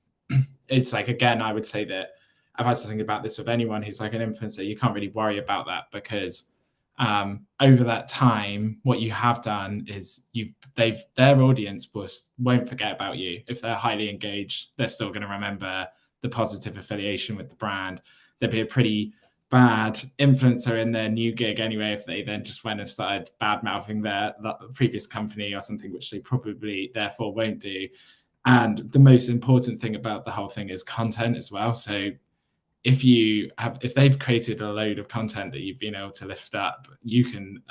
It's like, again, I would say that I've had to think about this with anyone who's like an influencer. You can't really worry about that, because over that time, what you have done is their audience won't forget about you. If they're highly engaged, they're still going to remember the positive affiliation with the brand. There'd be a pretty bad influencer in their new gig anyway if they then just went and started bad mouthing their previous company or something, which they probably therefore won't do. And the most important thing about the whole thing is content as well. So if they've created a load of content that you've been able to lift up, you can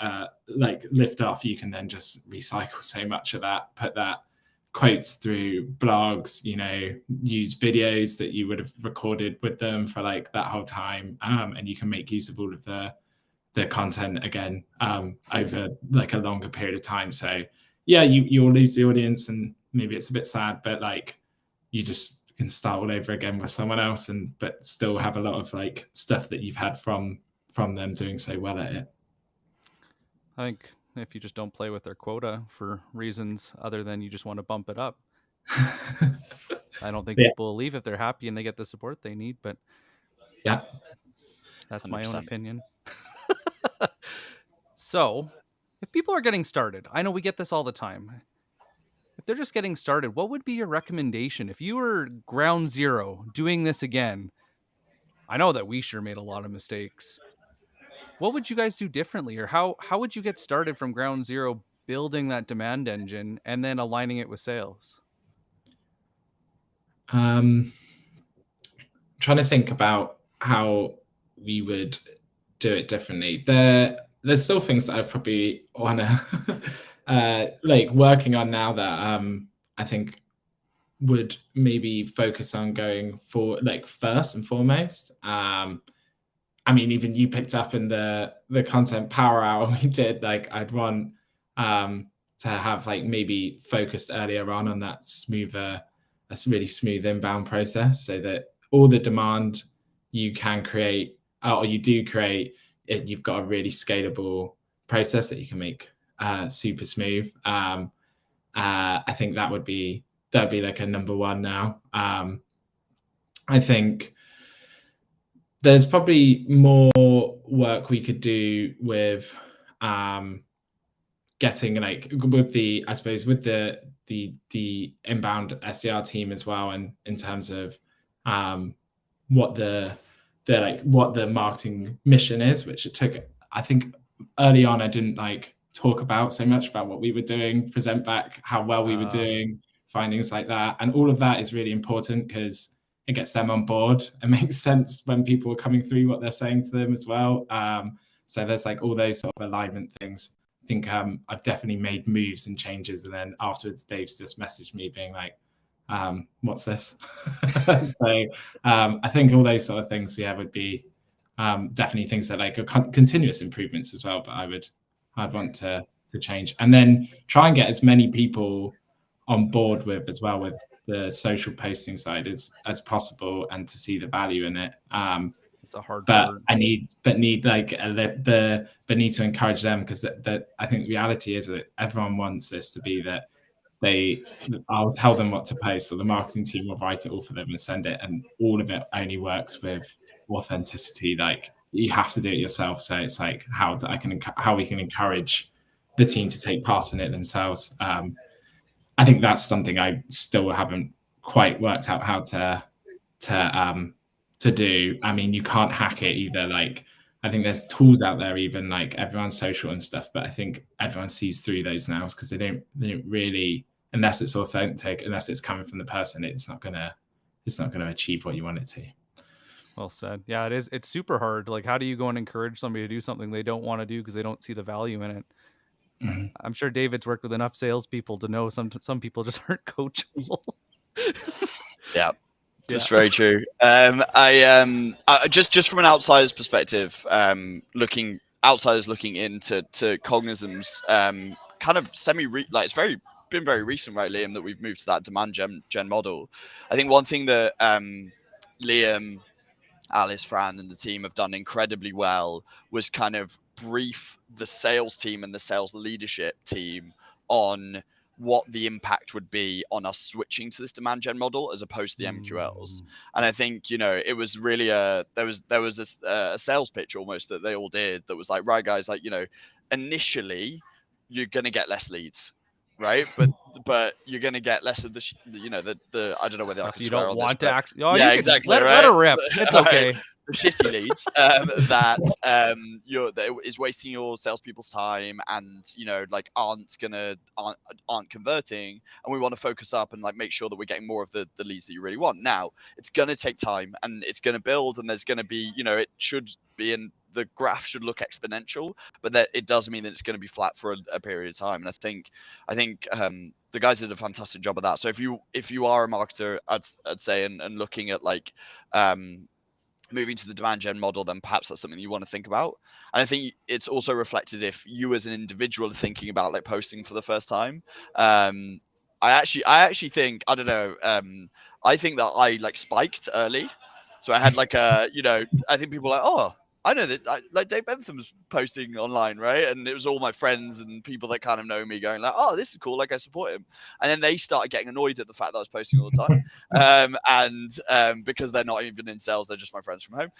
lift off, you can then just recycle so much of that, put that quotes through blogs, use videos that you would have recorded with them for like that whole time, and you can make use of all of the content again over like a longer period of time. So yeah, you'll lose the audience, and maybe it's a bit sad, but like you just can start all over again with someone else, but still have a lot of like stuff that you've had from them doing so well at it. I think if you just don't play with their quota for reasons other than you just want to bump it up, I don't think people will leave if they're happy and they get the support they need. But yeah, that's 100%. My own opinion. So if people are getting started, I know we get this all the time. If they're just getting started, what would be your recommendation? If you were ground zero doing this again, I know that we sure made a lot of mistakes. What would you guys do differently? Or how would you get started from ground zero, building that demand engine and then aligning it with sales? Trying to think about how we would do it differently. There's still things that I probably want to like working on now that I think would maybe focus on going for like first and foremost. I mean, even you picked up in the content power hour we did, like I'd want to have like maybe focused earlier on that really smooth inbound process, so that all the demand you can create or you do create, you've got a really scalable process that you can make super smooth. I think that'd be like a number one now. I think there's probably more work we could do with getting like with the inbound SDR team as well, and in terms of what the marketing mission is, which it took, I think early on I didn't like talk about so much about what we were doing, present back how well we were doing, findings like that, and all of that is really important because it gets them on board. It makes sense when people are coming through what they're saying to them as well. So there's like all those sort of alignment things. I think I've definitely made moves and changes, and then afterwards Dave's just messaged me being like, what's this? So I think all those sort of things, would be definitely things that like are continuous improvements as well, but I'd want to change, and then try and get as many people on board with as well with the social posting side as possible, and to see the value in it. It's a hard part. Need to encourage them, because I think the reality is that everyone wants this to be that I'll tell them what to post, or the marketing team will write it all for them and send it, and all of it only works with authenticity. Like you have to do it yourself. So it's like how we can encourage the team to take part in it themselves. I think that's something I still haven't quite worked out how to do. I mean, you can't hack it either. Like, I think there's tools out there, even like everyone's social and stuff, but I think everyone sees through those now because they don't really, unless it's authentic, unless it's coming from the person, it's not gonna achieve what you want it to. Well said. Yeah, it is. It's super hard. Like, how do you go and encourage somebody to do something they don't want to do because they don't see the value in it? Mm-hmm. I'm sure David's worked with enough salespeople to know some people just aren't coachable. Yeah, that's very true. I just from an outsider's perspective, outsiders looking into Cognism's kind of it's been very recent, right, Liam, that we've moved to that demand gen model. I think one thing that Liam, Alice, Fran, and the team have done incredibly well was kind of brief the sales team and the sales leadership team on what the impact would be on us switching to this demand gen model as opposed to the MQLs. And I think, you know, it was really there was a sales pitch almost that they all did that was like, right, guys, like, you know, initially you're going to get less leads, right? But you're going to get less of the I don't know whether I can swear on this, but yeah, exactly, right? Let her rip. It's okay. The shitty leads that is wasting your salespeople's time, and you know, like aren't converting, and we want to focus up and like make sure that we're getting more of the leads that you really want. Now it's going to take time, and it's going to build, and there's going to be, you know, it should be in the graph should look exponential, but that it does mean that it's going to be flat for a period of time. And I think the guys did a fantastic job of that. So if you are a marketer, I'd say, and looking at like moving to the demand gen model, then perhaps that's something you want to think about. And I think it's also reflected if you as an individual are thinking about like posting for the first time. I actually think, I don't know, I think that I like spiked early. So I had like I think people were like, oh, I know that like Dave Bentham's posting online, right? And it was all my friends and people that kind of know me going like, oh, this is cool, like I support him. And then they started getting annoyed at the fact that I was posting all the time. Because they're not even in sales, they're just my friends from home.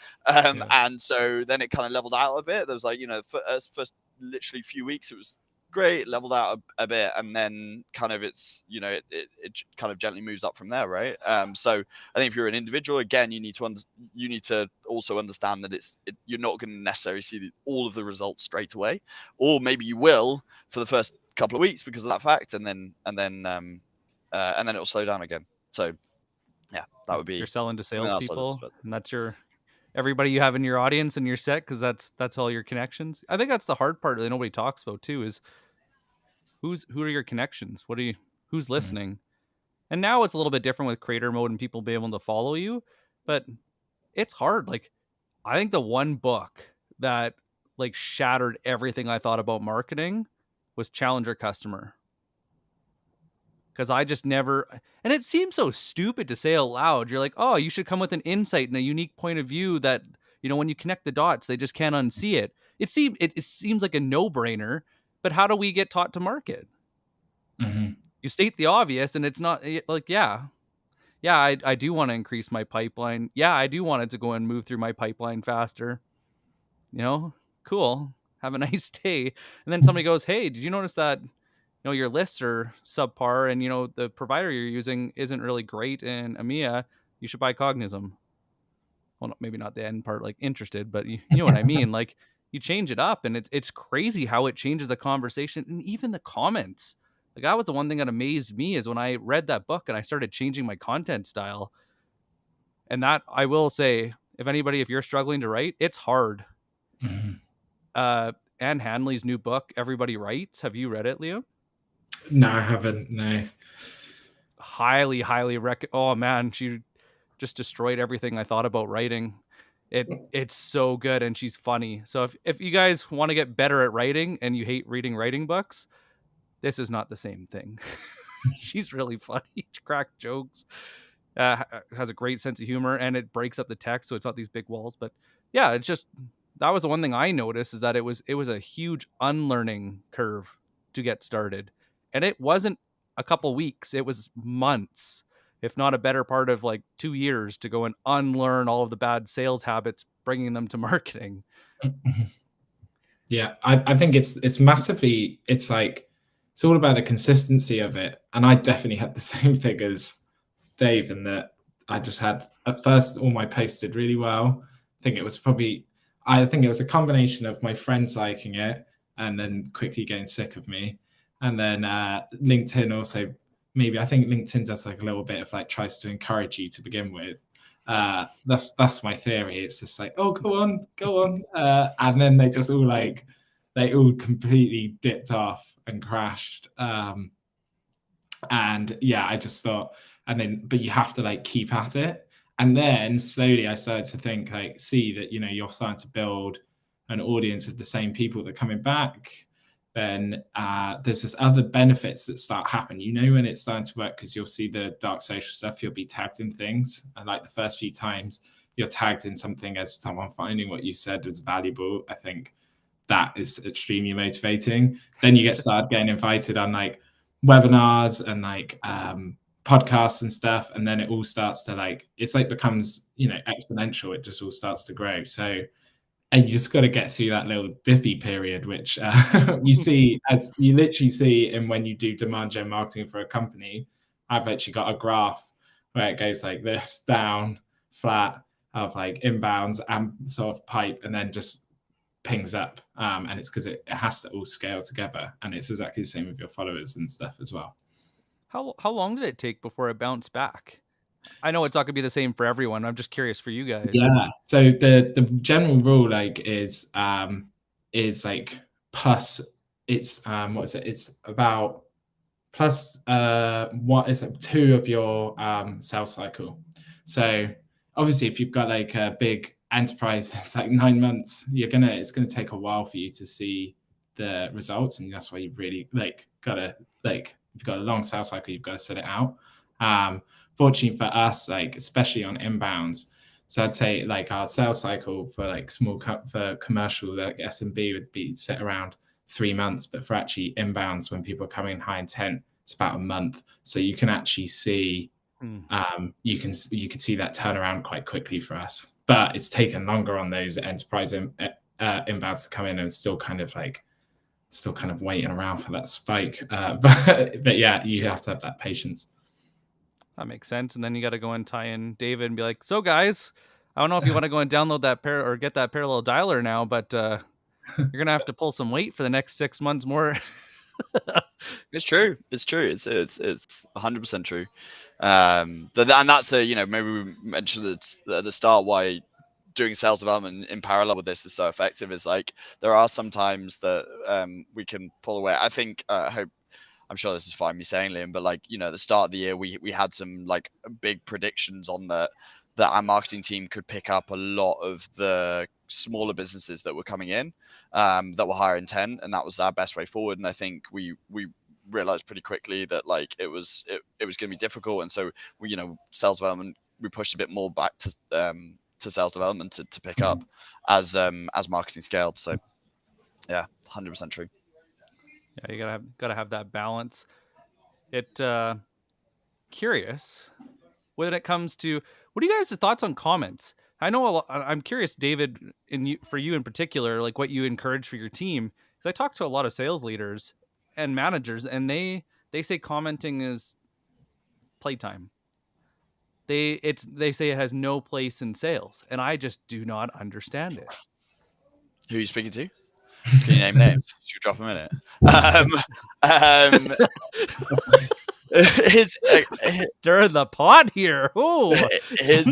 And so then it kind of leveled out a bit. There was like, you know, first literally few weeks, it was great, leveled out a bit, and then kind of it's, you know, it kind of gently moves up from there, right? So I think if you're an individual, again, you need to also understand that you're not going to necessarily see all of the results straight away, or maybe you will for the first couple of weeks because of that fact, and then it'll slow down again. So yeah, that would be, you're selling to salespeople, and that's everybody you have in your audience and your set, because that's all your connections. I think that's the hard part that nobody talks about too, is who are your connections? Who's listening? And now it's a little bit different with creator mode and people being able to follow you, but it's hard. Like, I think the one book that like shattered everything I thought about marketing was Challenger Customer. Because I just never, and it seems so stupid to say out loud. You're like, oh, you should come with an insight and a unique point of view that, you know, when you connect the dots, they just can't unsee it. It seems like a no-brainer, but how do we get taught to market? Mm-hmm. You state the obvious, and it's not like, I do want to increase my pipeline. Yeah, I do want it to go and move through my pipeline faster. You know, cool. Have a nice day. And then somebody goes, hey, did you notice that, you know, your lists are subpar, and, you know, the provider you're using isn't really great in EMEA. You should buy Cognism. Well, maybe not the end part, like interested, but you know what I mean? Like, you change it up, and it's crazy how it changes the conversation and even the comments. Like, that was the one thing that amazed me, is when I read that book and I started changing my content style. And that, I will say, if you're struggling to write, it's hard. Mm-hmm. Anne Hanley's new book, Everybody Writes. Have you read it, Liam? No, I haven't. No. Highly oh man, she just destroyed everything I thought about writing. It's so good, and she's funny. So if you guys want to get better at writing and you hate reading writing books, this is not the same thing. She's really funny. She cracks jokes, has a great sense of humor, and it breaks up the text, so it's not these big walls. But yeah, it's just, that was the one thing I noticed, is that it was a huge unlearning curve to get started. And it wasn't a couple weeks, it was months, if not a better part of like 2 years, to go and unlearn all of the bad sales habits, bringing them to marketing. Yeah, I think it's massively, it's like, it's all about the consistency of it. And I definitely had the same thing as Dave, in that I just had, at first, all my posts did really well. I think it was a combination of my friends liking it and then quickly getting sick of me. And then LinkedIn also, maybe, I think LinkedIn does like a little bit of like, tries to encourage you to begin with. That's my theory. It's just like, oh, go on. And then they just all completely dipped off and crashed. And yeah, I just thought, but you have to like keep at it. And then slowly I started to think, see that, you know, you're starting to build an audience of the same people that are coming back. then there's this other benefits that start happening. You know when it's starting to work because you'll see the dark social stuff. You'll be tagged in things, and like the first few times you're tagged in something as someone finding what you said was valuable, I think that is extremely motivating. Then you get started getting invited on like webinars and like podcasts and stuff, and then it all starts to like, it's like becomes, you know, exponential. It just all starts to grow. So, and you just got to get through that little dippy period, which you see, as you literally see in when you do demand gen marketing for a company. I've actually got a graph where it goes like this, down, flat, of like inbounds and sort of pipe, and then just pings up. And it's because it has to all scale together. And it's exactly the same with your followers and stuff as well. How long did it take before it bounced back? I know it's not gonna be the same for everyone. I'm just curious for you guys. Yeah. So the general rule like is like plus, it's what is it? It's about plus what is it, 2 of your sales cycle. So obviously if you've got like a big enterprise, it's like 9 months, it's gonna take a while for you to see the results, and that's why you've really like gotta, like, if you've got a long sales cycle, you've got to set it out. Fortunately for us, like especially on inbounds, so I'd say like our sales cycle for like for commercial, like SMB, would be set around 3 months, but for actually inbounds, when people are coming in high intent, it's about a month. So you can actually see you can see that turnaround quite quickly for us, but it's taken longer on those enterprise inbounds to come in, and it's still kind of waiting around for that spike. But yeah, you have to have that patience. That makes sense. And then you got to go and tie in David and be like, so guys, I don't know if you want to go and download that or get that parallel dialer now, but you're going to have to pull some weight for the next 6 months more. It's true. It's 100% true. And that's maybe we mentioned at the start why doing sales development in parallel with this is so effective. Is like there are some times that we can pull away. I think I'm sure this is fine me saying, Liam, but like, at the start of the year, we had some like big predictions on that our marketing team could pick up a lot of the smaller businesses that were coming in, that were higher intent, and that was our best way forward. And I think we realized pretty quickly that like it was going to be difficult, and so we, sales development, we pushed a bit more back to sales development to pick up as marketing scaled. So yeah, 100% true. Yeah, you gotta have that balance. Curious when it comes to, what are you guys' thoughts on comments? I know I'm curious, David, for you in particular, like what you encourage for your team, because I talk to a lot of sales leaders and managers, and they say commenting is playtime. They say it has no place in sales, and I just do not understand it. Who are you speaking to? Can you name names? Should we drop them in it? Stir the pot here. Ooh. Here's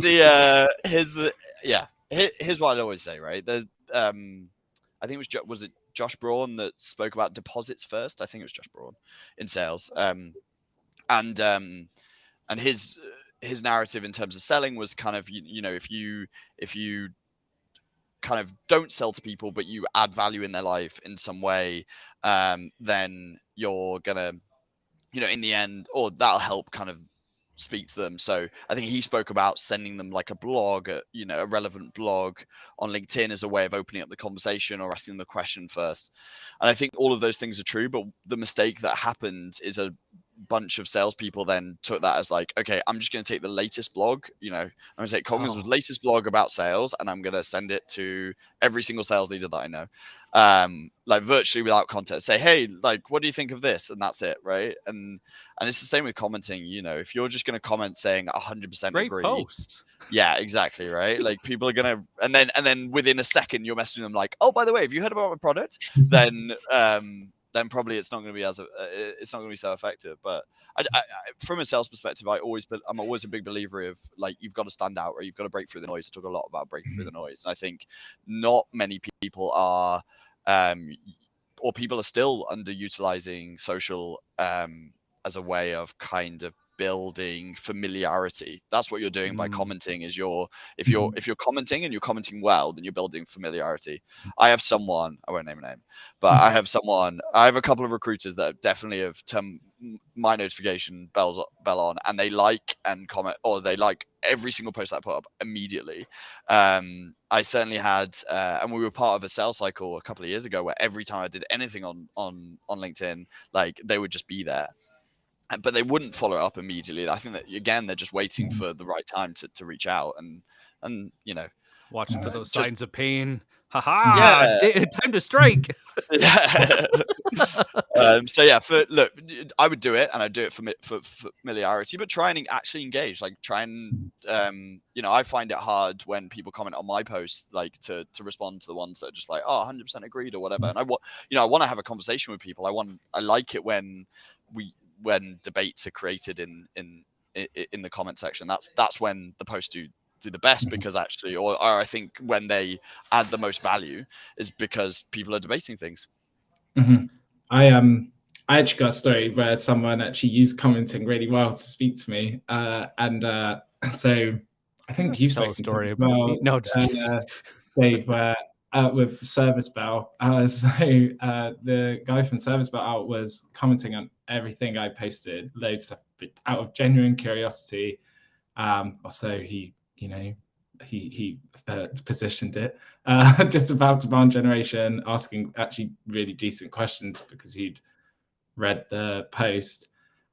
what I'd always say, right? There's I think it was Josh Braun that spoke about deposits first? I think it was Josh Braun in sales. And his narrative in terms of selling was kind of, if you kind of don't sell to people, but you add value in their life in some way, then you're gonna, in the end, or that'll help kind of speak to them. So I think he spoke about sending them like a blog, a relevant blog on LinkedIn as a way of opening up the conversation or asking them the question first. And I think all of those things are true, but the mistake that happened is a bunch of salespeople then took that as like, okay, I'm just going to take the latest blog, I'm going to take Cognism's latest blog about sales, and I'm going to send it to every single sales leader that I know, like virtually without context, say, hey, like, what do you think of this? And that's it, right? And it's the same with commenting. If you're just going to comment saying 100% Great agree, post. Yeah, exactly, right? Like people are gonna, and then within a second you're messaging them like, oh, by the way, have you heard about my product? Then probably it's not going to be it's not going to be so effective. But I, from a sales perspective, I'm always a big believer of like, you've got to stand out, or you've got to break through the noise. I talk a lot about breaking through the noise, and I think not many people are, or people are still underutilizing social as a way of kind of building familiarity. That's what you're doing by commenting. Is if you're commenting and you're commenting well, then you're building familiarity. I have someone, I won't name a name, but I have a couple of recruiters that definitely have turned my notification bell on, and they like and comment, or they like every single post I put up immediately. I certainly had, and we were part of a sales cycle a couple of years ago where every time I did anything on LinkedIn, like they would just be there, but they wouldn't follow up immediately. I think that again, they're just waiting for the right time to reach out and watching for those signs of pain. Ha! Time to strike. Yeah. So yeah, I would do it, and I do it for familiarity, but try and actually engage. Like try and I find it hard when people comment on my posts, like to respond to the ones that are just like, oh, 100% agreed or whatever. And I want to have a conversation with people. I like it when debates are created in the comment section. That's when the posts do the best, because actually, or I think when they add the most value is because people are debating things. I actually got a story where someone actually used commenting really well to speak to me, so I think you've spoken a story to about me. No, just Dave, with Service Bell. So the guy from Service Bell was commenting on everything I posted, loads of stuff, out of genuine curiosity. Also, he positioned it just about demand generation, asking actually really decent questions because he'd read the post.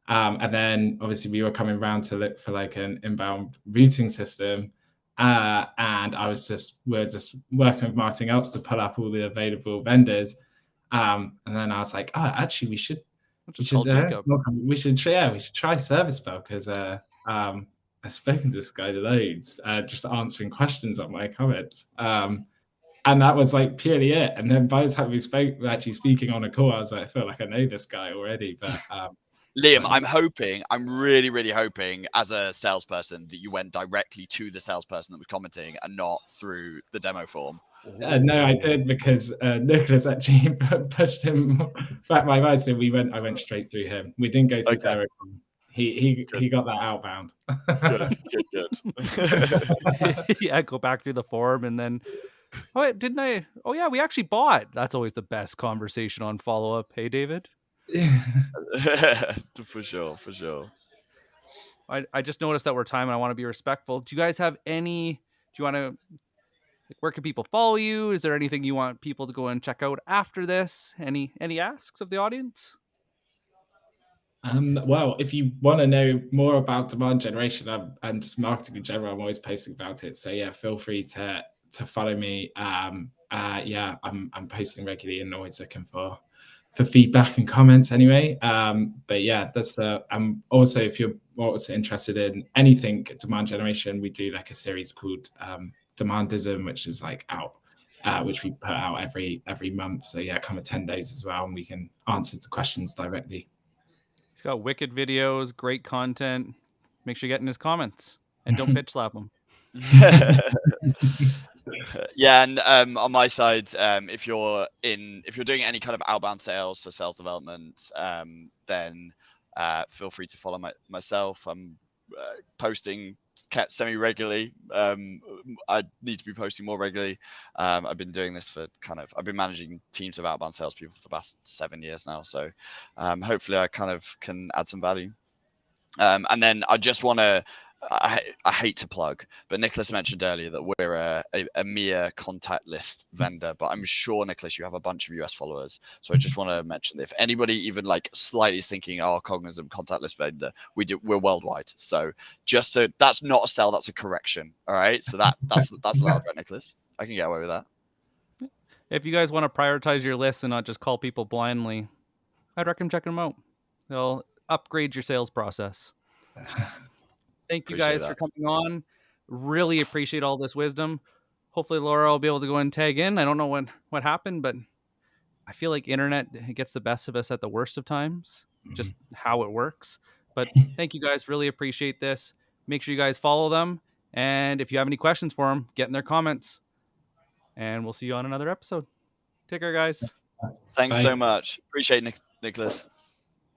And then obviously we were coming around to look for like an inbound routing system. And we're just working with marketing ops to pull up all the available vendors. And then I was like, oh, actually we should try Service Bell, because I've spoken to this guy loads, just answering questions on my comments. And that was like purely it. And then by the time we spoke, actually speaking on a call, I was like, I feel like I know this guy already. But Liam, I'm really, really hoping as a salesperson that you went directly to the salesperson that was commenting and not through the demo form. No, I did, because Nicholas actually pushed him back my way. So I went straight through him. We didn't go through Derek. He got that outbound. Good. Yeah, go back through the form and then. Oh, wait, didn't I? Oh, yeah, we actually bought. That's always the best conversation on follow-up. Hey, David? For sure. I just noticed that we're time and I want to be respectful. Do you guys have do you want to, where can people follow you? Is there anything you want people to go and check out after this? Any asks of the audience? Well, if you want to know more about demand generation and just marketing in general, I'm always posting about it. So yeah, feel free to follow me. I'm posting regularly and always looking for feedback and comments anyway. But yeah, that's I'm also, if you're also interested in anything demand generation, we do like a series called Demandism, which is like out, which we put out every month. So yeah, come attend those as well, and we can answer the questions directly. He's got wicked videos, great content. Make sure you get in his comments and don't bitch slap him. Yeah, and on my side, if you're doing any kind of outbound sales or sales development, then feel free to follow myself. I'm posting semi-regularly. I need to be posting more regularly. I've been doing this I've been managing teams of outbound salespeople for the past 7 years now. So hopefully I kind of can add some value. And then I just want to, I hate to plug, but Nicholas mentioned earlier that we're a mere contact list vendor, but I'm sure, Nicholas, you have a bunch of US followers. So I just want to mention that if anybody even like slightly is thinking, oh, Cognism contact list vendor, we're worldwide. So that's not a sell, that's a correction. All right. So that's allowed, right, Nicholas? I can get away with that. If you guys want to prioritize your list and not just call people blindly, I'd recommend checking them out. They'll upgrade your sales process. Thank you guys for coming on. Really appreciate all this wisdom. Hopefully Laura will be able to go and tag in. I don't know what happened, but I feel like internet gets the best of us at the worst of times, just how it works. But thank you guys. Really appreciate this. Make sure you guys follow them. And if you have any questions for them, get in their comments. And we'll see you on another episode. Take care, guys. Thanks so much. Appreciate it, Nicholas.